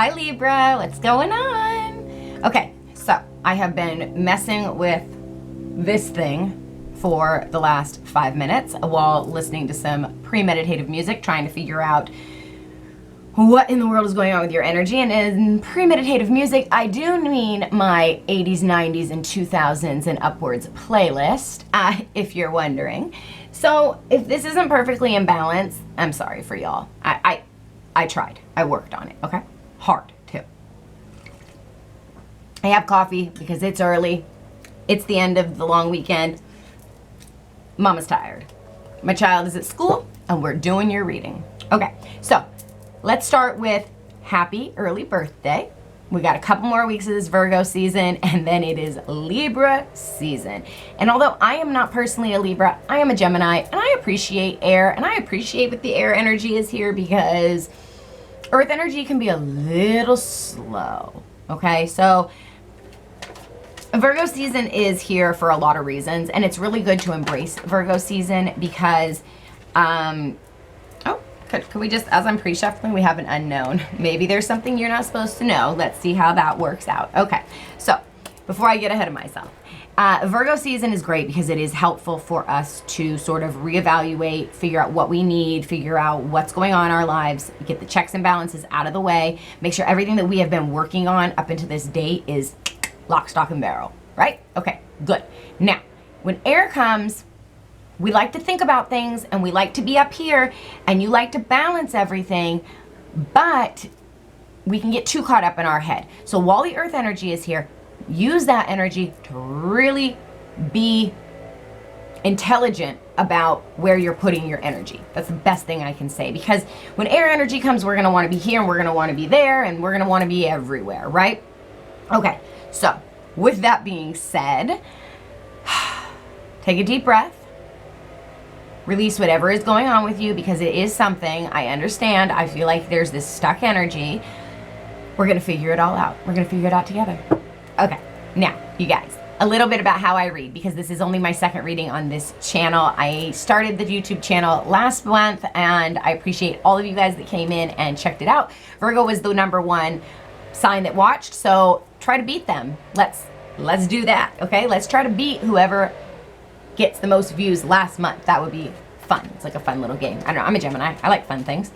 Hi Libra, what's going on? Okay, so I have been messing with this thing for the last 5 minutes while listening to some premeditative music, trying to figure out what in the world is going on with your energy. And in premeditative music, I do mean my 80s, 90s, and 2000s and upwards playlist, if you're wondering. So if this isn't perfectly in balance, I'm sorry for y'all. I tried. I worked on it, okay? Hard, too. I have coffee because it's early. It's the end of the long weekend. Mama's tired. My child is at school, and we're doing your reading. Okay, so let's start with happy early birthday. We got a couple more weeks of this Virgo season, and then it is Libra season. And although I am not personally a Libra, I am a Gemini, and I appreciate air, and I appreciate what the air energy is here because Earth energy can be a little slow, okay? So Virgo season is here for a lot of reasons, and it's really good to embrace Virgo season because, could we just, as I'm pre-shuffling, we have an unknown. Maybe there's something you're not supposed to know. Let's see how that works out. Okay, so before I get ahead of myself, Virgo season is great because it is helpful for us to sort of reevaluate, figure out what we need, figure out what's going on in our lives, get the checks and balances out of the way, make sure everything that we have been working on up until this date is lock, stock, and barrel, right? Okay, good. Now, when air comes, we like to think about things and we like to be up here and you like to balance everything, but we can get too caught up in our head. So while the earth energy is here, use that energy to really be intelligent about where you're putting your energy. That's the best thing I can say, because when air energy comes, we're gonna wanna be here and we're gonna wanna be there and we're gonna wanna be everywhere, right? Okay, so with that being said, take a deep breath. Release whatever is going on with you because it is something. I understand. I feel like there's this stuck energy. We're going to figure it all out. We're going to figure it out together. Okay. Now, you guys, a little bit about how I read because this is only my second reading on this channel. I started the YouTube channel last month and I appreciate all of you guys that came in and checked it out. Virgo was the #1 sign that watched, so try to beat them. Let's do that, okay? Let's try to beat whoever gets the most views last month. That would be fun. It's like a fun little game. I don't know, I'm a Gemini. I like fun things.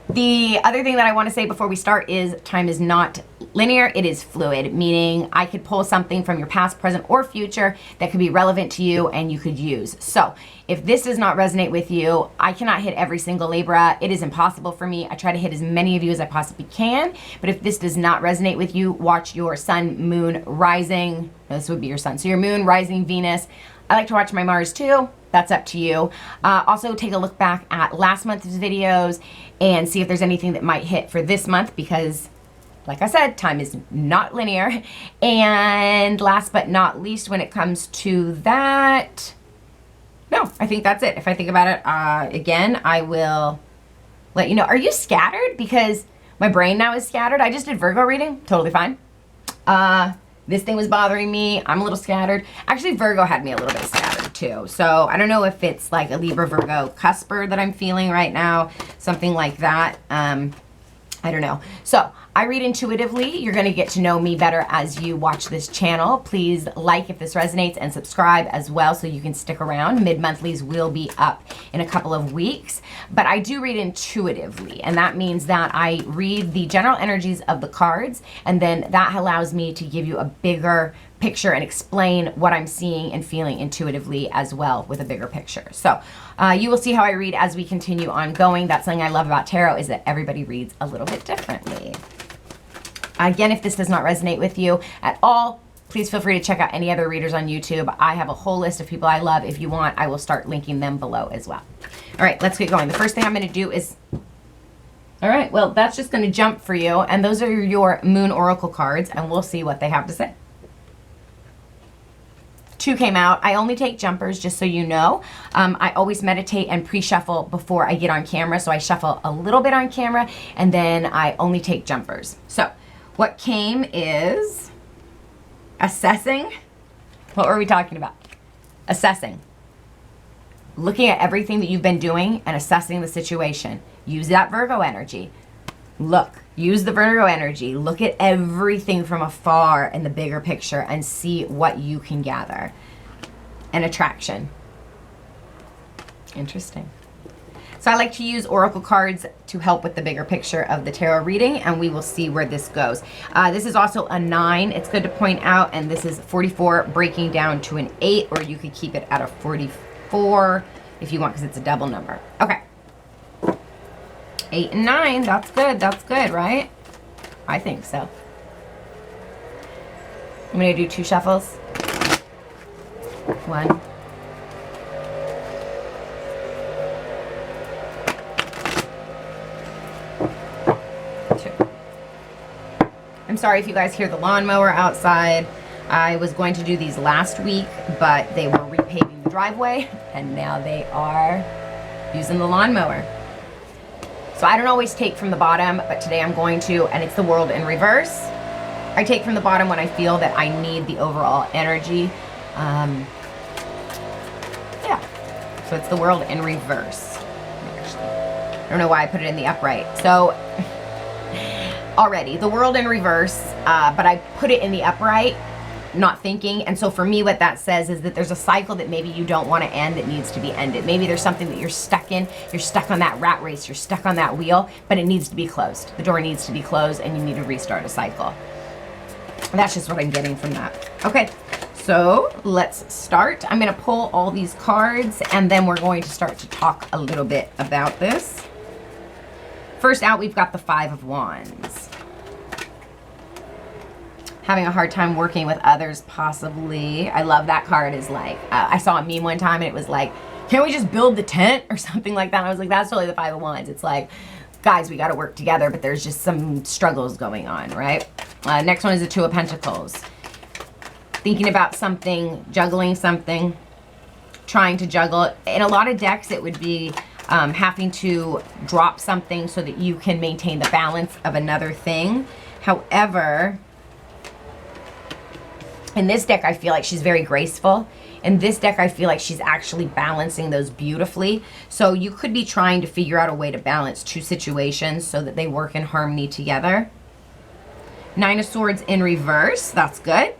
The other thing that I want to say before we start is time is not linear, it is fluid, meaning I could pull something from your past, present, or future that could be relevant to you and you could use. So if this does not resonate with you, I cannot hit every single Libra. It is impossible for me. I try to hit as many of you as I possibly can, but if this does not resonate with you, watch your sun, moon, rising. This would be your sun. So your moon, rising, Venus. I like to watch my Mars too. That's up to you. Also take a look back at last month's videos and see if there's anything that might hit for this month because, like I said, time is not linear. And last but not least, when it comes to that, no, I think that's it. If I think about it again, I will let you know. Are you scattered? Because my brain now is scattered. I just did Virgo reading. Totally fine. This thing was bothering me. I'm a little scattered. Actually, Virgo had me a little bit scattered too. So I don't know if it's like a Libra Virgo cusper that I'm feeling right now, something like that. I don't know. So I read intuitively. You're going to get to know me better as you watch this channel. Please like if this resonates and subscribe as well so you can stick around. Mid-monthlies will be up in a couple of weeks. But I do read intuitively, and that means that I read the general energies of the cards, and then that allows me to give you a bigger picture and explain what I'm seeing and feeling intuitively as well with a bigger picture. So you will see how I read as we continue on going. That's something I love about tarot, is that everybody reads a little bit differently. Again, if this does not resonate with you at all, please feel free to check out any other readers on YouTube. I have a whole list of people I love. If you want, I will start linking them below as well. All right, let's get going. The first thing I'm going to do is, all right, well, that's just going to jump for you. And those are your Moon Oracle cards, and we'll see what they have to say. 2 came out. I only take jumpers, just so you know. I always meditate and pre-shuffle before I get on camera, so I shuffle a little bit on camera, and then I only take jumpers. So what came is assessing. What were we talking about? Assessing. Looking at everything that you've been doing and assessing the situation. Use that Virgo energy. Look, use the Virgo energy. Look at everything from afar in the bigger picture and see what you can gather. An attraction. Interesting. So I like to use oracle cards to help with the bigger picture of the tarot reading, and we will see where this goes. This is also a 9, it's good to point out, and this is 44 breaking down to an 8, or you could keep it at a 44 if you want, because it's a double number. Okay. 8 and 9, that's good, right? I think so. I'm gonna do 2 shuffles. 1. I'm sorry if you guys hear the lawnmower outside. I was going to do these last week, but they were repaving the driveway, and now they are using the lawnmower. So I don't always take from the bottom, but today I'm going to, and it's the world in reverse. I take from the bottom when I feel that I need the overall energy. Yeah, so it's the world in reverse. Actually, I don't know why I put it in the upright. So already the world in reverse, but I put it in the upright, not thinking. And so for me, what that says is that there's a cycle that maybe you don't want to end that needs to be ended. Maybe there's something that you're stuck in. You're stuck on that rat race. You're stuck on that wheel, but it needs to be closed. The door needs to be closed, and you need to restart a cycle. That's just what I'm getting from that. Okay, so let's start. I'm going to pull all these cards, and then we're going to start to talk a little bit about this. First out, we've got the 5 of Wands. Having a hard time working with others, possibly. I love that card. Is like, I saw a meme one time, and it was like, can't we just build the tent or something like that? And I was like, that's totally the 5 of Wands. It's like, guys, we got to work together, but there's just some struggles going on, right? Next one is the 2 of Pentacles. Thinking about something, juggling something, trying to juggle. In a lot of decks, it would be having to drop something so that you can maintain the balance of another thing. However, in this deck, I feel like she's very graceful. In this deck, I feel like she's actually balancing those beautifully. So you could be trying to figure out a way to balance 2 situations so that they work in harmony together. 9 of Swords in reverse. That's good.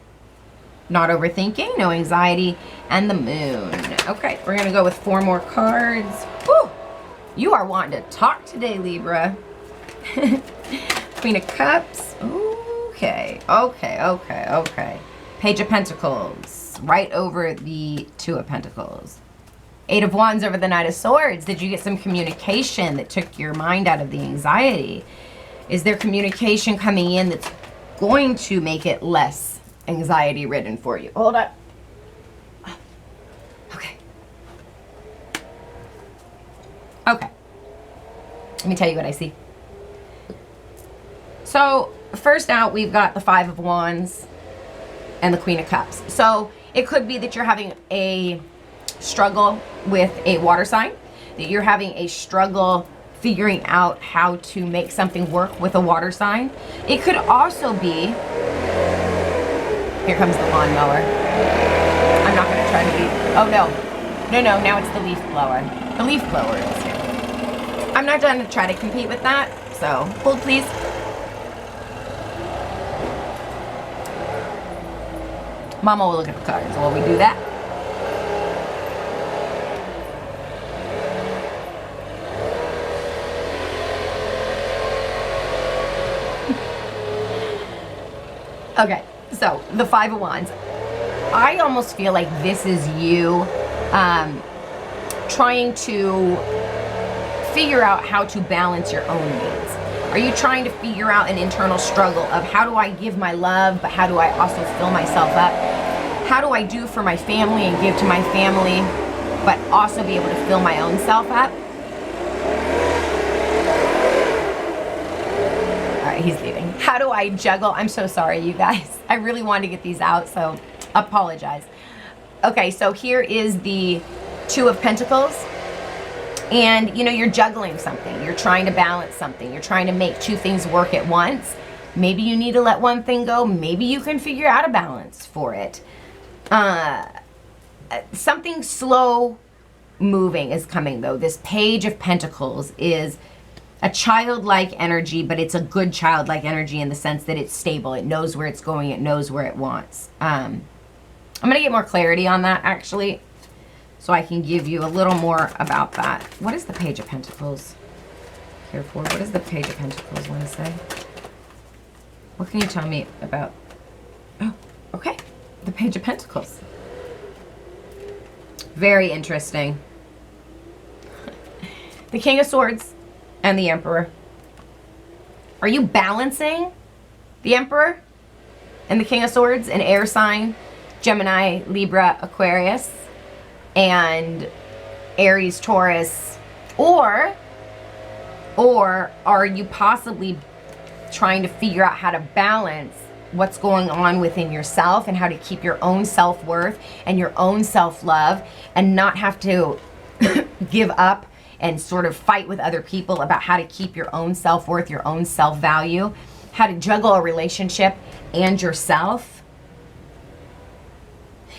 Not overthinking, no anxiety, and the Moon. Okay, we're going to go with 4 more cards. Whew. You are wanting to talk today, Libra. Queen of Cups. Okay. Page of Pentacles, right over the 2 of Pentacles. 8 of Wands over the Knight of Swords. Did you get some communication that took your mind out of the anxiety? Is there communication coming in that's going to make it less anxiety-ridden for you? Hold up. Okay. Okay. Let me tell you what I see. So, first out, we've got the 5 of Wands and the Queen of Cups. So it could be that you're having a struggle with a water sign, that you're having a struggle figuring out how to make something work with a water sign. It could also be, here comes the lawnmower. I'm not gonna try to be, oh no, now it's the leaf blower. The leaf blower is here. I'm not going to try to compete with that, so hold please. Mama will look at the cards while we do that. Okay, so the 5 of Wands. I almost feel like this is you trying to figure out how to balance your own needs. Are you trying to figure out an internal struggle of how do I give my love, but how do I also fill myself up? How do I do for my family and give to my family, but also be able to fill my own self up? All right, he's leaving. How do I juggle? I'm so sorry, you guys. I really wanted to get these out, so apologize. Okay, so here is the 2 of Pentacles. And, you know, you're juggling something. You're trying to balance something. You're trying to make 2 things work at once. Maybe you need to let one thing go. Maybe you can figure out a balance for it. Something slow moving is coming, though. This Page of Pentacles is a childlike energy, but it's a good childlike energy in the sense that it's stable. It knows where it's going. It knows where it wants. I'm going to get more clarity on that, actually, so I can give you a little more about that. What is the Page of Pentacles here for? What does the Page of Pentacles want to say? What can you tell me about... Oh, okay. The Page of Pentacles. Very interesting. The King of Swords and the Emperor. Are you balancing the Emperor and the King of Swords, an air sign, Gemini, Libra, Aquarius, and Aries, Taurus? Or are you possibly trying to figure out how to balance what's going on within yourself and how to keep your own self-worth and your own self-love and not have to give up and sort of fight with other people about how to keep your own self-worth, your own self-value, how to juggle a relationship and yourself?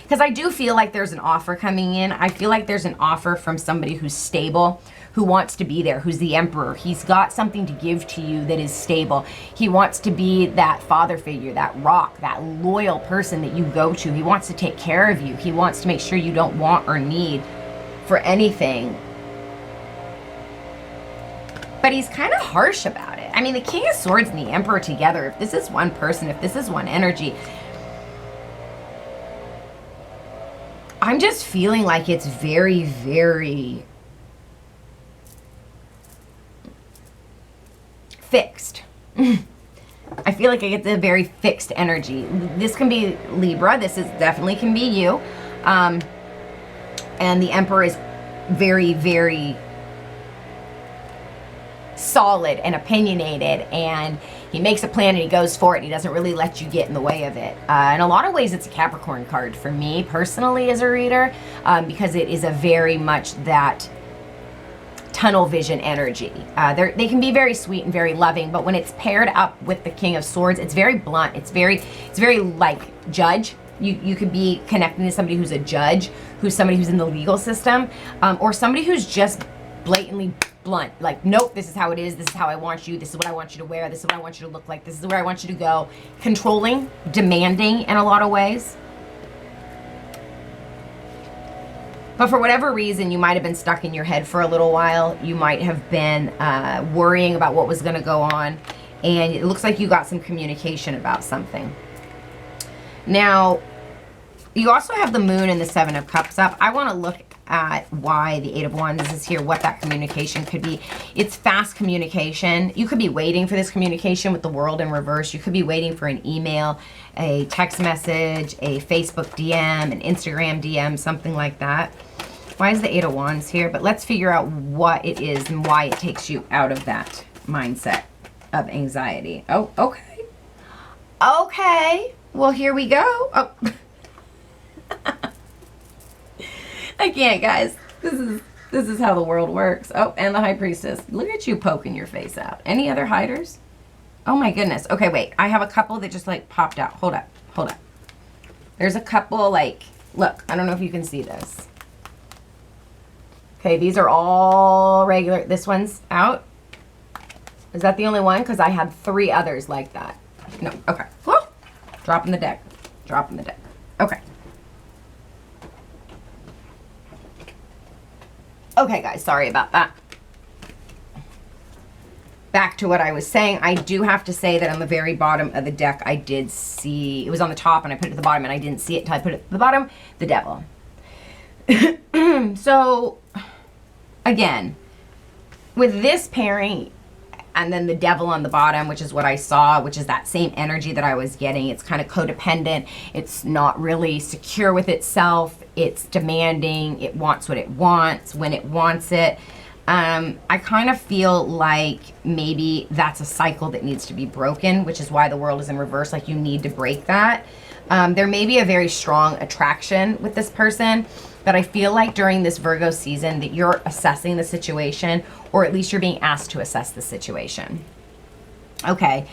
Because I do feel like there's an offer coming in. I feel like there's an offer from somebody who's stable, who wants to be there, who's the Emperor. He's got something to give to you that is stable. He wants to be that father figure, that rock, that loyal person that you go to. He wants to take care of you. He wants to make sure you don't want or need for anything. But he's kind of harsh about it. I mean, the King of Swords and the Emperor together, if this is one person, if this is one energy, I'm just feeling like it's very, very fixed. I feel like I get the very fixed energy. This can be Libra. This is definitely can be you. And the Emperor is very, very solid and opinionated, and he makes a plan and he goes for it, and he doesn't really let you get in the way of it. In a lot of ways, it's a Capricorn card for me personally as a reader, because it is a very much that tunnel vision energy. They can be very sweet and very loving, but when it's paired up with the King of Swords, it's very blunt. It's very like judge. You could be connecting to somebody who's a judge, who's somebody who's in the legal system, or somebody who's just blatantly blunt. Like, nope, this is how it is. This is how I want you. This is what I want you to wear. This is what I want you to look like. This is where I want you to go. Controlling, demanding in a lot of ways. But for whatever reason, you might have been stuck in your head for a little while. You might have been worrying about what was going to go on. And it looks like you got some communication about something. Now, you also have the Moon and the Seven of Cups up. I want to look at why the Eight of Wands is here, what that communication could be. It's fast communication. You could be waiting for this communication with the World in reverse. You could be waiting for an email, a text message, a Facebook DM, an Instagram DM, something like that. Why is the Eight of Wands here? But let's figure out what it is and why it takes you out of that mindset of anxiety. Oh, okay. Okay. Well, here we go. Oh. I can't, guys. This is how the world works. Oh, and the High Priestess. Look at you poking your face out. Any other hiders? Oh my goodness. Okay, wait. I have a couple that just like popped out. Hold up. Hold up. There's a couple like, look, I don't know if you can see this. Okay, these are all regular. This one's out. Is that the only one? Because I had 3 others like that. No, okay. Whoa. Dropping the deck. Dropping the deck. Okay. Okay, guys, sorry about that. Back to what I was saying, I do have to say that on the very bottom of the deck, I did see, it was on the top and I put it at the bottom and I didn't see it until I put it at the bottom, the Devil. So, again, with this pairing and then the Devil on the bottom, which is what I saw, which is that same energy that I was getting. It's kind of codependent. It's not really secure with itself. It's demanding. It wants what it wants when it wants it. I kind of feel like maybe that's a cycle that needs to be broken, which is why the World is in reverse. Like, you need to break that. There may be a very strong attraction with this person, but I feel like during this Virgo season that you're assessing the situation, or at least you're being asked to assess the situation. Okay,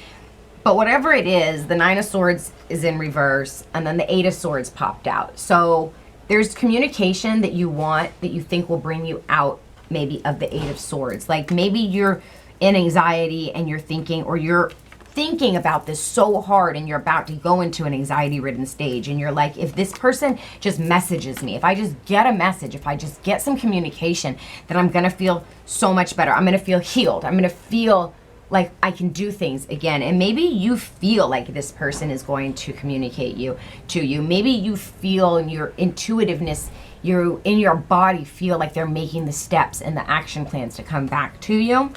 but whatever it is, the Nine of Swords is in reverse, and then the Eight of Swords popped out. So there's communication that you want, that you think will bring you out maybe of the Eight of Swords. Like, maybe in anxiety and you're thinking, or you're thinking about this so hard and you're about to go into an anxiety-ridden stage, and you're like, if this person just messages me, if I just get a message, if I just get some communication, then I'm gonna feel so much better. I'm gonna feel healed. I'm gonna feel like I can do things again. And maybe you feel like this person is going to communicate to you. Maybe you feel in your intuitiveness, you in your body feel like they're making the steps and the action plans to come back to you.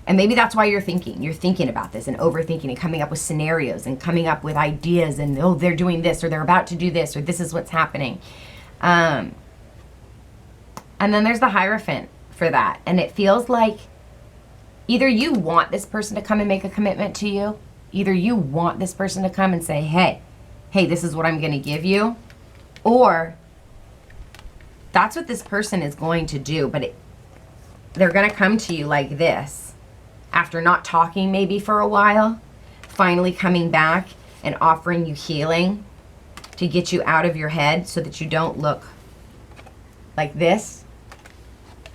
And maybe that's why you're thinking about this and overthinking and coming up with scenarios and coming up with ideas and, oh, they're doing this, or they're about to do this, or this is what's happening. And then there's the Hierophant for that. And it feels like either you want this person to come and make a commitment to you, either you want this person to come and say, hey, this is what I'm going to give you, or that's what this person is going to do, but they're going to come to you like this. After not talking maybe for a while, finally coming back and offering you healing to get you out of your head so that you don't look like this.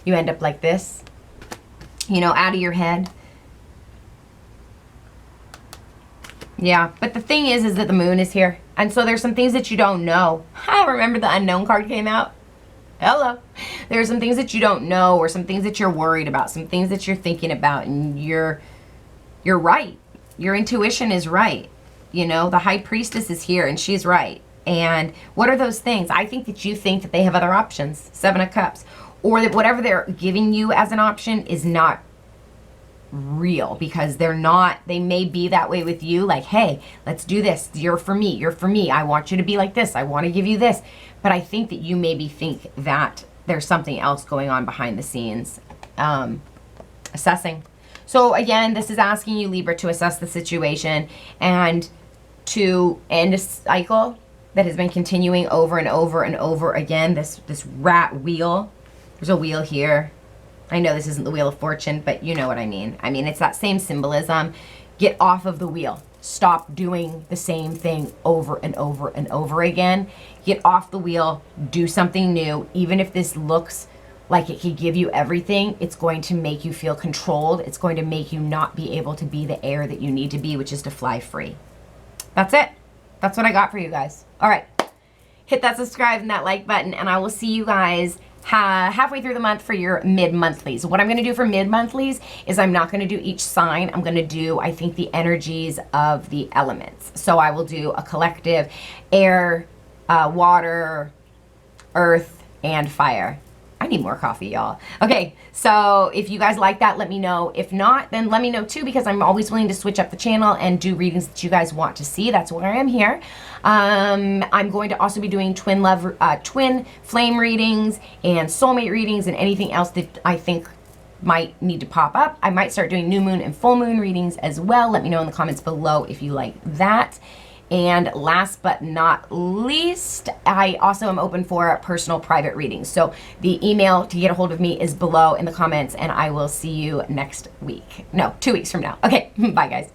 You end up like this, out of your head. Yeah, but the thing is that the moon is here. And so there's some things that you don't know. Remember the unknown card came out? Hello. There are some things that you don't know, or some things that you're worried about, some things that you're thinking about, and you're right. Your intuition is right. The High Priestess is here and she's right. And what are those things? I think that you think that they have other options, Seven of Cups, or that whatever they're giving you as an option is not real, because they may be that way with you, like, hey, let's do this, you're for me, I want you to be like this, I want to give you this. But I think that you maybe think that there's something else going on behind the scenes. Assessing. So again, this is asking you, Libra, to assess the situation and to end a cycle that has been continuing over and over and over again. This rat wheel. There's a wheel here. I know this isn't the Wheel of Fortune, but you know what I mean. I mean, it's that same symbolism. Get off of the wheel. Stop doing the same thing over and over and over again. Get off the wheel. Do something new. Even if this looks like it could give you everything, it's going to make you feel controlled. It's going to make you not be able to be the air that you need to be, which is to fly free. That's it. That's what I got for you guys. All right. Hit that subscribe and that like button, and I will see you guys halfway through the month for your mid-monthlies. What I'm going to do for mid-monthlies is I'm not going to do each sign. I'm going to do, I think, the energies of the elements. So I will do a collective: air, water, earth, and fire. I need more coffee, y'all. Okay, so if you guys like that, let me know. If not, then let me know too, because I'm always willing to switch up the channel and do readings that you guys want to see. That's why I'm here. I'm going to also be doing twin flame readings and soulmate readings and anything else that I think might need to pop up. I might start doing new moon and full moon readings as well. Let me know in the comments below if you like that. And last but not least, I also am open for personal private readings. So the email to get a hold of me is below in the comments, and I will see you next week. No, 2 weeks from now. Okay, bye guys.